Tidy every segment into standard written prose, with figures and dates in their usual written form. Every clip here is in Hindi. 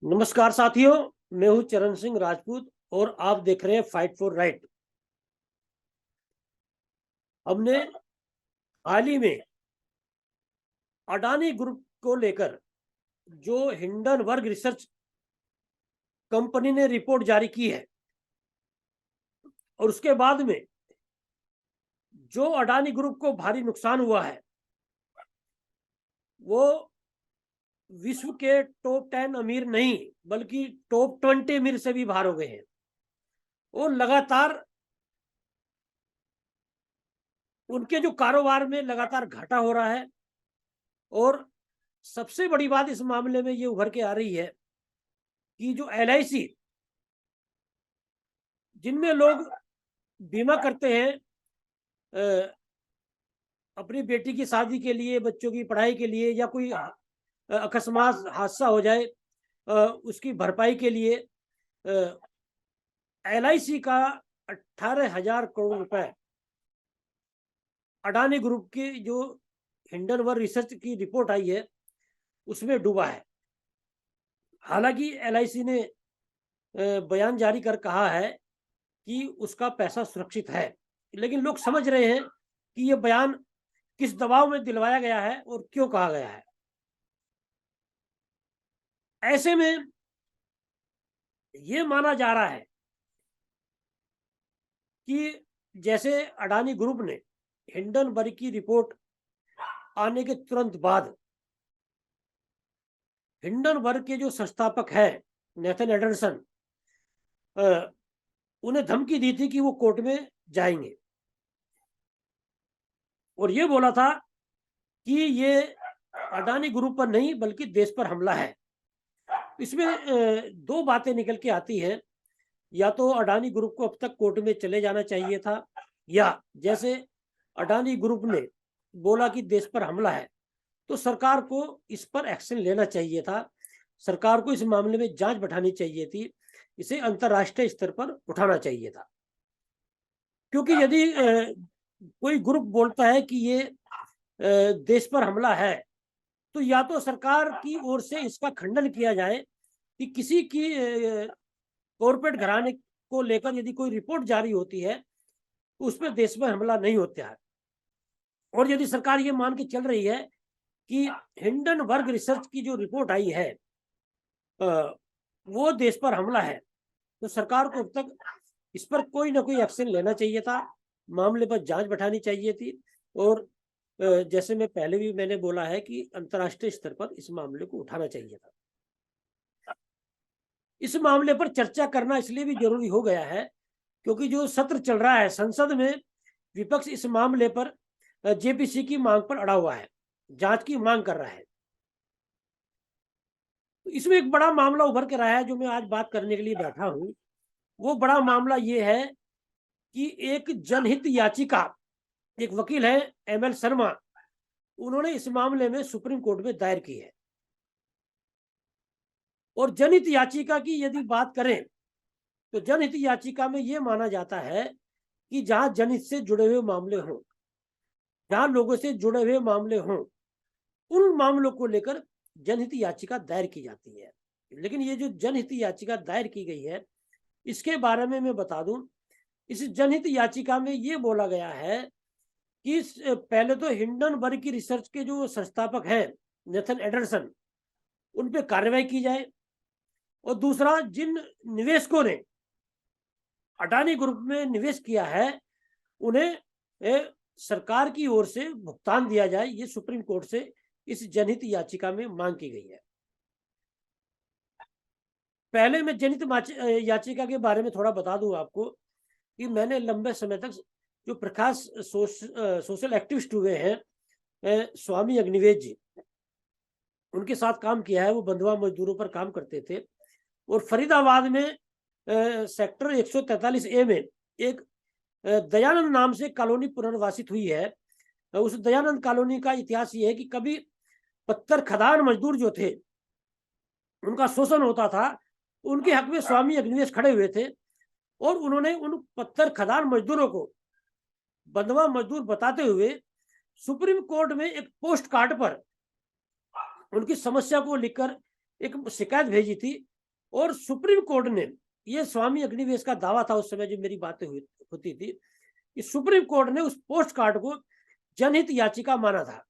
नमस्कार साथियों, मैं हूं चरण सिंह राजपूत और आप देख रहे हैं फाइट फॉर राइट। हमने हाल ही में अडानी ग्रुप को लेकर जो हिंडनबर्ग रिसर्च कंपनी ने रिपोर्ट जारी की है और उसके बाद में जो अडानी ग्रुप को भारी नुकसान हुआ है वो विश्व के टॉप 10 अमीर नहीं बल्कि टॉप 20 अमीर से भी बाहर हो गए हैं। वो लगातार उनके जो कारोबार में लगातार घाटा हो रहा है और सबसे बड़ी बात इस मामले में ये उभर के आ रही है कि जो LIC जिनमें लोग बीमा करते हैं अपनी बेटी की शादी के लिए, बच्चों की पढ़ाई के लिए या कोई अकस्मात हादसा हो जाए उसकी भरपाई के लिए LIC का 18,000 करोड़ रुपए अडानी ग्रुप की जो हिंडनबर्ग रिसर्च की रिपोर्ट आई है उसमें डूबा है। हालांकि LIC ने बयान जारी कर कहा है कि उसका पैसा सुरक्षित है, लेकिन लोग समझ रहे हैं कि यह बयान किस दबाव में दिलवाया गया है और क्यों कहा गया है। ऐसे में यह माना जा रहा है कि जैसे अडानी ग्रुप ने हिंडनबर्ग की रिपोर्ट आने के तुरंत बाद हिंडनबर्ग के जो संस्थापक हैं नेथन एडरसन उन्हें धमकी दी थी कि वो कोर्ट में जाएंगे और ये बोला था कि ये अडानी ग्रुप पर नहीं बल्कि देश पर हमला है। इसमें दो बातें निकल के आती हैं, या तो अडानी ग्रुप को अब तक कोर्ट में चले जाना चाहिए था, या जैसे अडानी ग्रुप ने बोला कि देश पर हमला है तो सरकार को इस पर एक्शन लेना चाहिए था। सरकार को इस मामले में जांच बैठानी चाहिए थी, इसे अंतर्राष्ट्रीय स्तर पर उठाना चाहिए था। क्योंकि यदि कोई ग्रुप बोलता है कि ये देश पर हमला है तो या तो सरकार की ओर से इसका खंडन किया जाए कि किसी की कॉर्पोरेट घराने को लेकर यदि कोई रिपोर्ट जारी होती है तो उसमें देश पर हमला नहीं होता है, और यदि सरकार ये मान के चल रही है कि हिंडनबर्ग रिसर्च की जो रिपोर्ट आई है वो देश पर हमला है तो सरकार को अब तक इस पर कोई ना कोई एक्शन लेना चाहिए था, मामले पर जांच बैठानी चाहिए थी और जैसे मैं पहले भी मैंने बोला है कि अंतर्राष्ट्रीय स्तर पर इस मामले को उठाना चाहिए था। इस मामले पर चर्चा करना इसलिए भी जरूरी हो गया है क्योंकि जो सत्र चल रहा है संसद में, विपक्ष इस मामले पर JPC की मांग पर अड़ा हुआ है, जांच की मांग कर रहा है। तो इसमें एक बड़ा मामला उभर के रहा है जो मैं आज बात करने के लिए बैठा हूं। वो बड़ा मामला ये है कि एक जनहित याचिका, एक वकील है ML शर्मा, उन्होंने इस मामले में सुप्रीम कोर्ट में दायर की है। और जनहित याचिका की यदि बात करें तो जनहित याचिका में यह माना जाता है कि जहां जनहित से जुड़े हुए मामले हों, जहां लोगों से जुड़े हुए मामले हों, उन मामलों को लेकर जनहित याचिका दायर की जाती है। लेकिन ये जो जनहित याचिका दायर की गई है इसके बारे में मैं बता दूं, इस जनहित याचिका में ये बोला गया है कि पहले तो हिंडनबर्ग की रिसर्च के जो संस्थापक हैं नेथन एडरसन, उन पे कार्रवाई की जाए, और दूसरा जिन निवेशकों ने अडानी ग्रुप में निवेश किया है उन्हें सरकार की ओर से भुगतान दिया जाए। ये सुप्रीम कोर्ट से इस जनहित याचिका में मांग की गई है। पहले मैं जनहित याचिका के बारे में थोड़ा बता दूं आपको कि मैंने लंबे समय तक जो प्रकाश सोशल एक्टिविस्ट हुए हैं स्वामी अग्निवेश जी, उनके साथ काम किया है। वो बंधुआ मजदूरों पर काम करते थे और फरीदाबाद में सेक्टर 143A में एक दयानंद नाम से कॉलोनी पुनर्वासित हुई है। उस दयानंद कॉलोनी का इतिहास ये है कि कभी पत्थर खदान मजदूर जो थे उनका शोषण होता था, उनके हक में स्वामी अग्निवेश खड़े हुए थे और उन्होंने उन पत्थर खदान मजदूरों को बंधुआ मजदूर बताते हुए सुप्रीम कोर्ट में एक पोस्ट कार्ड पर उनकी समस्या को लिखकर एक शिकायत भेजी थी और सुप्रीम कोर्ट ने, ये स्वामी अग्निवेश का दावा था उस समय जो मेरी बातें होती थी, कि सुप्रीम कोर्ट ने उस पोस्ट कार्ड को जनहित याचिका माना था,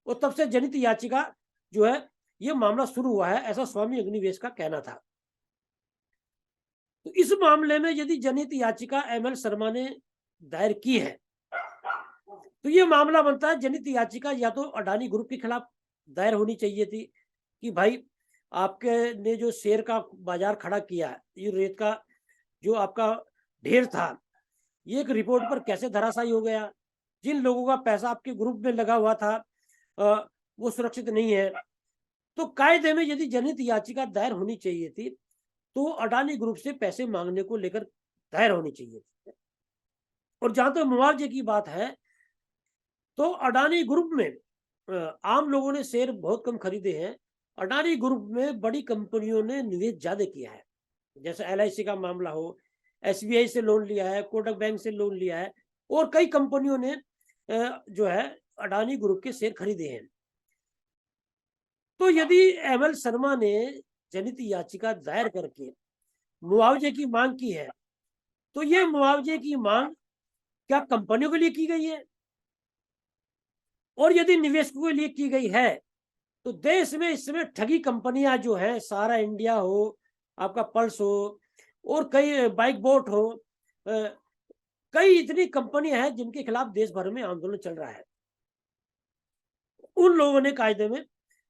और तब से जनहित याचिका जो है ये मामला शुरू हुआ है, ऐसा स्वामी अग्निवेश का कहना था। तो इस मामले में यदि जनहित याचिका एमएल शर्मा ने दायर की है, तो ये मामला बनता है जनहित याचिका या तो अडानी ग्रुप के खिलाफ दायर होनी चाहिए थी कि भाई आपके ने जो शेयर का बाजार खड़ा किया, ये रेत का जो आपका ढेर था, ये एक रिपोर्ट पर कैसे धराशायी हो गया, जिन लोगों का पैसा आपके ग्रुप में लगा हुआ था वो सुरक्षित नहीं है। तो कायदे में यदि जनहित याचिका दायर होनी चाहिए थी, तो अडानी ग्रुप से पैसे मांगने को लेकर दायर होनी चाहिए थी। और जहां तक मुआवजे की बात है, तो अडानी ग्रुप में आम लोगों ने शेयर बहुत कम खरीदे हैं, अडानी ग्रुप में बड़ी कंपनियों ने निवेश ज्यादा किया है, जैसे एलआईसी का मामला हो, एसबीआई से लोन लिया है, कोटक बैंक से लोन लिया है, और कई कंपनियों ने जो है अडानी ग्रुप के शेयर खरीदे हैं। तो यदि एमएल शर्मा ने जनहित याचिका दायर करके मुआवजे की मांग की है, तो ये मुआवजे की मांग क्या कंपनियों के लिए की गई है? और यदि निवेशकों के लिए की गई है, तो देश में इस समय ठगी कंपनियां जो है, सारा इंडिया हो, आपका पल्स हो, और कई बाइक बोट हो, कई इतनी कंपनियां हैं जिनके खिलाफ देश भर में आंदोलन चल रहा है। उन लोगों ने कायदे में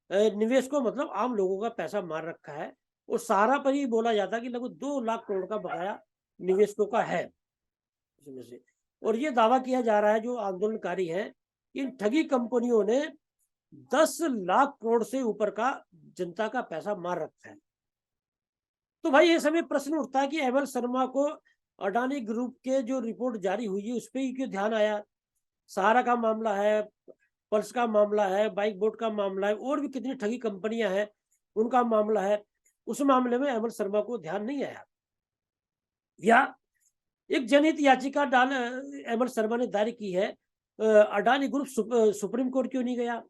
निवेश को मतलब आम लोगों का पैसा मार रखा है, और सारा पर ही बोला जाता है कि लगभग 2 लाख करोड़ का बकाया निवेशकों का है इसमें से। और ये दावा किया जा रहा है जो आंदोलनकारी हैं, इन ठगी कंपनियों ने 10 लाख करोड़ से ऊपर का जनता का पैसा मार रखा है। तो भाई ये समय प्रश्न उठता है कि एमएल शर्मा को अडानी ग्रुप के जो रिपोर्ट जारी हुई है उस पर ही क्यों ध्यान आया? सहारा का मामला है, पल्स का मामला है, बाइक बोट का मामला है, और भी कितनी ठगी कंपनियां हैं उनका मामला है, उस मामले में एमएल शर्मा को ध्यान नहीं आया। या एक जनहित याचिका एमएल शर्मा ने दायर की है, अडानी ग्रुप सुप्रीम कोर्ट क्यों नहीं गया,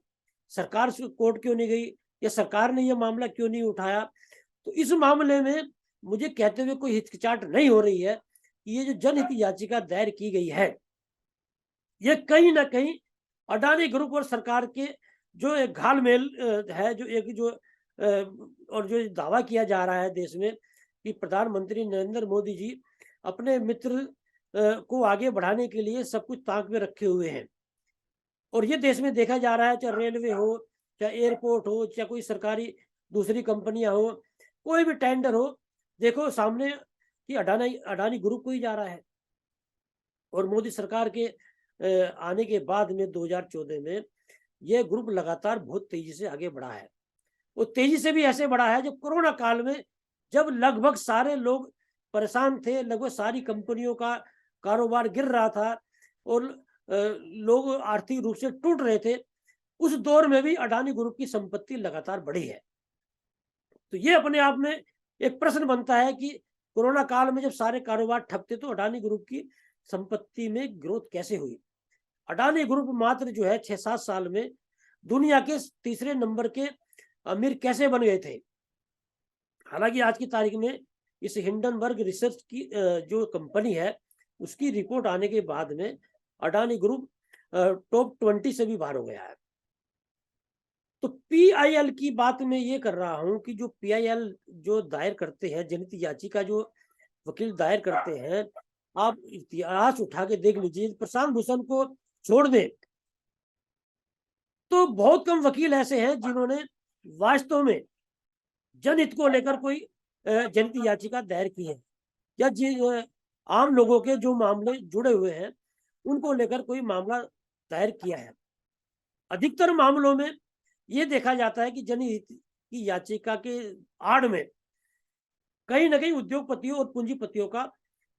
सरकार कोर्ट क्यों नहीं गई, या सरकार ने यह मामला क्यों नहीं उठाया? तो इस मामले में मुझे कहते हुए कोई हिचकिचाहट नहीं हो रही है कि ये जो जनहित याचिका दायर की गई है, ये कहीं ना कहीं अडानी ग्रुप और सरकार के जो एक घालमेल है, जो एक जो और जो दावा किया जा रहा है देश में कि प्रधानमंत्री नरेंद्र मोदी जी अपने मित्र को आगे बढ़ाने के लिए सब कुछ ताक में रखे हुए हैं। और ये देश में देखा जा रहा है, चाहे रेलवे हो, चाहे एयरपोर्ट हो, चाहे कोई सरकारी दूसरी कंपनियां हो, कोई भी टेंडर हो, देखो सामने कि अडानी अडानी ग्रुप को ही जा रहा है। और मोदी सरकार के आने के बाद में 2014 में यह ग्रुप लगातार बहुत तेजी से आगे बढ़ा है। वो तेजी से भी ऐसे बढ़ा है जब कोरोना काल में, जब लगभग सारे लोग परेशान थे, लगभग सारी कंपनियों का कारोबार गिर रहा था, और लोग आर्थिक रूप से टूट रहे थे, उस दौर में भी अडानी ग्रुप की संपत्ति लगातार बढ़ी है। तो ये अपने आप में एक प्रश्न बनता है कि कोरोना काल में जब सारे कारोबार ठप थे, तो अडानी ग्रुप की संपत्ति में ग्रोथ कैसे हुई? अडानी ग्रुप मात्र जो है 6-7 साल में दुनिया के तीसरे नंबर के अमीर कैसे बन गए थे? हालांकि आज की तारीख में इस हिंडनबर्ग रिसर्च की जो कंपनी है, उसकी रिपोर्ट आने के बाद में अडानी ग्रुप टॉप 20 से भी बाहर हो गया है। तो पीआईएल की बात मैं ये कर रहा हूं कि जो पीआईएल जो दायर करते हैं, जनहित याचिका जो वकील दायर करते हैं, आप इतिहास उठा के देख लीजिए, प्रशांत भूषण को छोड़ दें तो बहुत कम वकील ऐसे हैं जिन्होंने वास्तव में जनहित को लेकर कोई जनहित याचिका दायर की है, या आम लोगों के जो मामले जुड़े हुए हैं उनको लेकर कोई मामला दायर किया है। अधिकतर मामलों में ये देखा जाता है कि जनहित की याचिका के आड़ में कहीं ना कहीं उद्योगपतियों और पूंजीपतियों का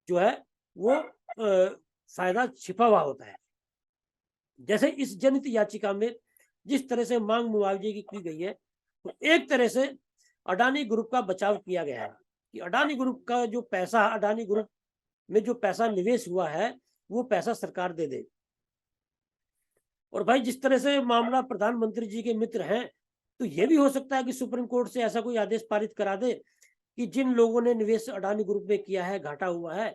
जो है वो फायदा छिपा हुआ होता है। जैसे इस जनहित याचिका में जिस तरह से मांग मुआवजे की गई है, तो एक तरह से अडानी ग्रुप का बचाव किया गया है कि अडानी ग्रुप का जो पैसा, अडानी ग्रुप में जो पैसा निवेश हुआ है, वो पैसा सरकार दे दे। और भाई जिस तरह से मामला प्रधानमंत्री जी के मित्र हैं, तो ये भी हो सकता है कि सुप्रीम कोर्ट से ऐसा कोई आदेश पारित करा दे कि जिन लोगों ने निवेश अडानी ग्रुप में किया है, घाटा हुआ है,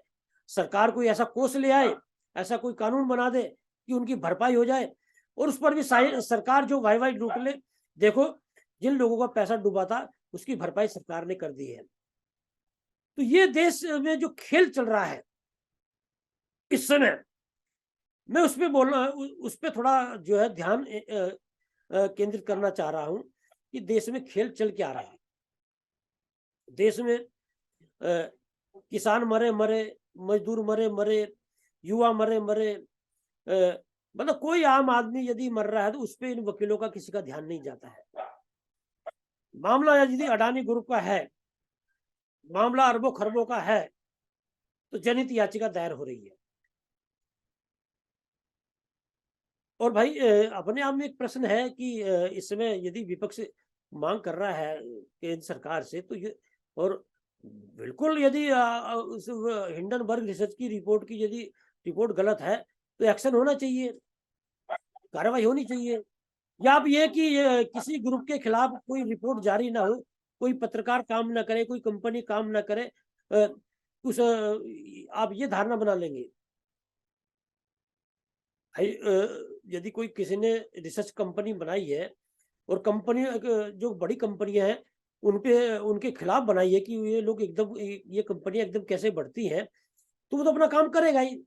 सरकार कोई ऐसा कोष ले आए, ऐसा कोई कानून बना दे कि उनकी भरपाई हो जाए, और उस पर भी सरकार जो वाई लूट ले। देखो, जिन लोगों का पैसा डूबा था उसकी भरपाई सरकार ने कर दी है। तो ये देश में जो खेल चल रहा है इस समय, मैं उस पे बोलना, उस पे थोड़ा जो है ध्यान केंद्रित करना चाह रहा हूं कि देश में खेल चल क्या रहा है। देश में किसान मरे मरे, मजदूर मरे मरे, युवा मरे मरे, मतलब कोई आम आदमी यदि मर रहा है तो उस पे इन वकीलों का किसी का ध्यान नहीं जाता है। मामला यदि अडानी ग्रुप का है, मामला अरबों खरबों का है, तो जनहित याचिका दायर हो रही है। और भाई अपने आप में एक प्रश्न है कि इस समय यदि विपक्ष मांग कर रहा है केंद्र सरकार से, तो ये, और बिल्कुल यदि उस हिंडनबर्ग रिसर्च की रिपोर्ट की यदि रिपोर्ट गलत है तो एक्शन होना चाहिए, कार्रवाई होनी चाहिए। या आप ये कि किसी ग्रुप के खिलाफ कोई रिपोर्ट जारी ना हो, कोई पत्रकार काम ना करे, कोई कंपनी काम ना करे, उस आप ये धारणा बना लेंगे। भाई यदि कोई किसी ने रिसर्च कंपनी बनाई है और कंपनी जो बड़ी कंपनियां हैं उनपे उनके खिलाफ बनाई है कि ये लोग एकदम ये कंपनियां एकदम कैसे बढ़ती हैं, तो वो तो अपना काम करेगा ही।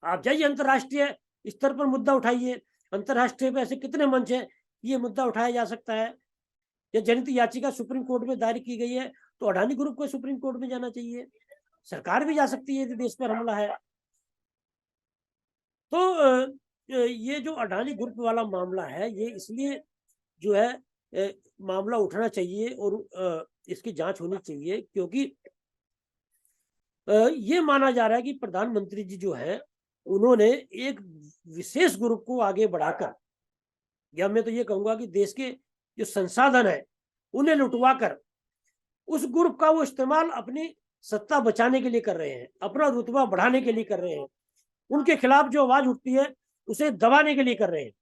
आप जाइए अंतर्राष्ट्रीय स्तर पर मुद्दा उठाइए, अंतर्राष्ट्रीय पे ऐसे कितने मंच हैं ये मुद्दा उठाया जा सकता है। या जनहित याचिका सुप्रीम कोर्ट में दायर की गई है तो अडानी ग्रुप को सुप्रीम कोर्ट में जाना चाहिए, सरकार भी जा सकती है यदि देश पर हमला है। तो ये जो अडानी ग्रुप वाला मामला है, ये इसलिए जो है मामला उठना चाहिए और इसकी जांच होनी चाहिए, क्योंकि ये माना जा रहा है कि प्रधानमंत्री जी जो है उन्होंने एक विशेष ग्रुप को आगे बढ़ाकर, या मैं तो ये कहूंगा कि देश के जो संसाधन है उन्हें लुटवा कर उस ग्रुप का वो इस्तेमाल अपनी सत्ता बचाने के लिए कर रहे हैं, अपना रुतबा बढ़ाने के लिए कर रहे हैं, उनके खिलाफ जो आवाज उठती है उसे दबाने के लिए कर रहे हैं।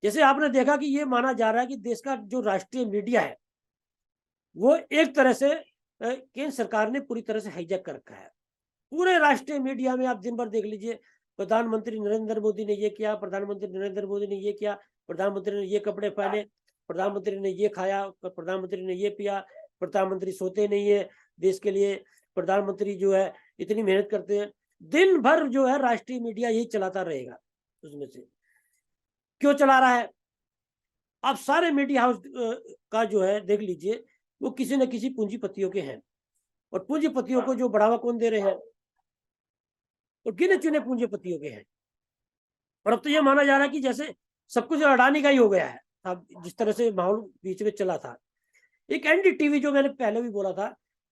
जैसे आपने देखा कि ये माना जा रहा है कि देश का जो राष्ट्रीय मीडिया है वो एक तरह से केंद्र सरकार ने पूरी तरह से हाईजैक कर रखा है। पूरे राष्ट्रीय मीडिया में आप दिन भर देख लीजिए, प्रधानमंत्री नरेंद्र मोदी ने ये किया, प्रधानमंत्री नरेंद्र मोदी ने ये किया, प्रधानमंत्री ने ये कपड़े पहने, प्रधानमंत्री ने ये खाया, प्रधानमंत्री ने ये पिया, प्रधानमंत्री सोते नहीं है देश के लिए, प्रधानमंत्री जो है इतनी मेहनत करते हैं। दिन भर जो है राष्ट्रीय मीडिया यही चलाता रहेगा। उसमें से क्यों चला रहा है? आप सारे मीडिया हाउस का जो है देख लीजिए, वो किसी न किसी पूंजीपतियों के हैं, और पूंजीपतियों को जो बढ़ावा कौन दे रहे हैं? और गिने चुने पूंजीपतियों के हैं। और अब तो ये माना जा रहा है कि जैसे सब कुछ अडानी का ही हो गया है। अब जिस तरह से माहौल बीच में चला था, एक एनडीटीवी जो मैंने पहले भी बोला था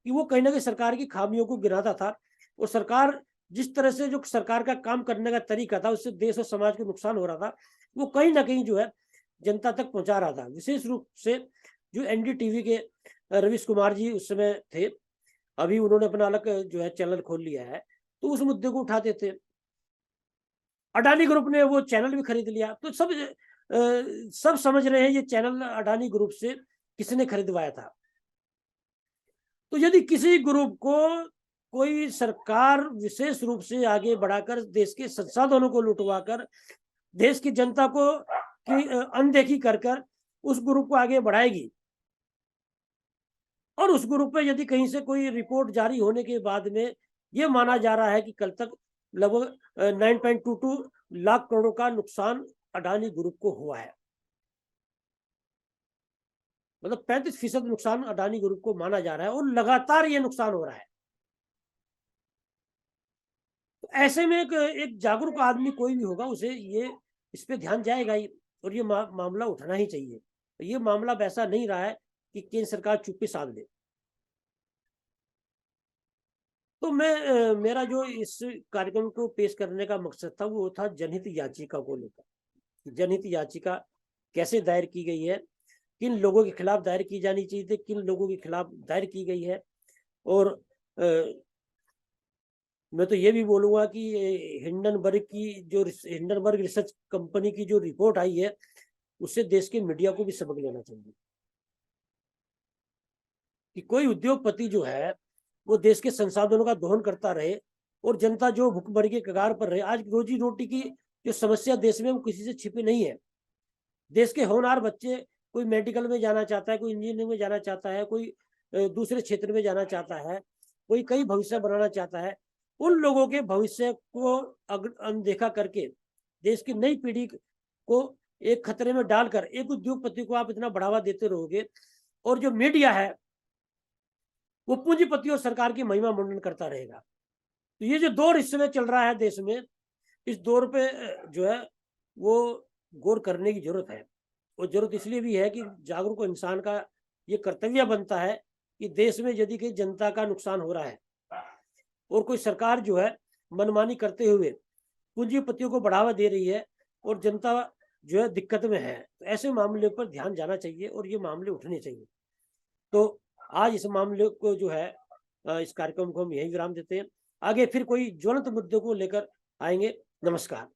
कि वो कहीं ना कहीं सरकार की खामियों को गिनाता था, और सरकार जिस तरह से जो सरकार का काम करने का तरीका था उससे देश और समाज को नुकसान हो रहा था, वो कहीं ना कहीं जो है जनता तक पहुंचा रहा था। विशेष रूप से जो एनडीटीवी के रवीश कुमार जी उस समय थे, अभी उन्होंने अपना अलग जो है चैनल खोल लिया है, तो उस मुद्दे को उठाते थे। अडानी ग्रुप ने वो चैनल भी खरीद लिया, तो सब समझ रहे हैं ये चैनल अडानी ग्रुप से किसने खरीदवाया था। तो यदि किसी ग्रुप को कोई सरकार विशेष रूप से आगे बढ़ाकर देश के संसाधनों को लुटवाकर देश की जनता को की अनदेखी कर कर उस ग्रुप को आगे बढ़ाएगी, और उस ग्रुप में यदि कहीं से कोई रिपोर्ट जारी होने के बाद में ये माना जा रहा है कि कल तक लगभग 9.22 लाख करोड़ का नुकसान अडानी ग्रुप को हुआ है, मतलब 35% नुकसान अडानी ग्रुप को माना जा रहा है, और लगातार ये नुकसान हो रहा है। तो ऐसे में एक जागरूक आदमी कोई भी होगा उसे ये इस पे ध्यान जाएगा ही, और ये मामला उठाना ही चाहिए। तो ये मामला वैसा नहीं रहा है कि केंद्र सरकार चुप्पी साध ले। तो मैं मेरा जो इस कार्यक्रम को पेश करने का मकसद था वो था जनहित याचिका को लेकर। जनहित याचिका कैसे दायर की गई है, किन लोगों के खिलाफ दायर की जानी चाहिए थी, किन लोगों के खिलाफ दायर की गई है। और मैं तो ये भी बोलूंगा कि हिंडनबर्ग रिसर्च कंपनी की जो रिपोर्ट आई है उससे देश के मीडिया को भी सबक लेना चाहिए। कि कोई उद्योगपति जो है वो देश के संसाधनों का दोहन करता रहे और जनता जो भुखमरी के कगार पर रहे। आज रोजी रोटी की जो समस्या देश में वो किसी से छिपी नहीं है। देश के होनहार बच्चे, कोई मेडिकल में जाना चाहता है, कोई इंजीनियरिंग में जाना चाहता है, कोई दूसरे क्षेत्र में जाना चाहता है, कोई कई भविष्य बनाना चाहता है। उन लोगों के भविष्य को अनदेखा करके देश की नई पीढ़ी को एक खतरे में डालकर एक उद्योगपति को आप इतना बढ़ावा देते रहोगे, और जो मीडिया है वो पूंजीपति और सरकार की महिमा मुंडन करता रहेगा। तो ये जो दौर इस समय चल रहा है देश में, इस दौर पे जो है वो गौर करने की जरूरत है। और जरूरत इसलिए भी है कि जागरूक इंसान का ये कर्तव्य बनता है कि देश में यदि कहीं जनता का नुकसान हो रहा है और कोई सरकार जो है मनमानी करते हुए पूंजीपतियों को बढ़ावा दे रही है और जनता जो है दिक्कत में है, तो ऐसे मामले पर ध्यान जाना चाहिए और ये मामले उठने चाहिए। तो आज इस मामले को जो है इस कार्यक्रम को हम यही विराम देते हैं। आगे फिर कोई ज्वलंत मुद्दे को लेकर आएंगे। नमस्कार।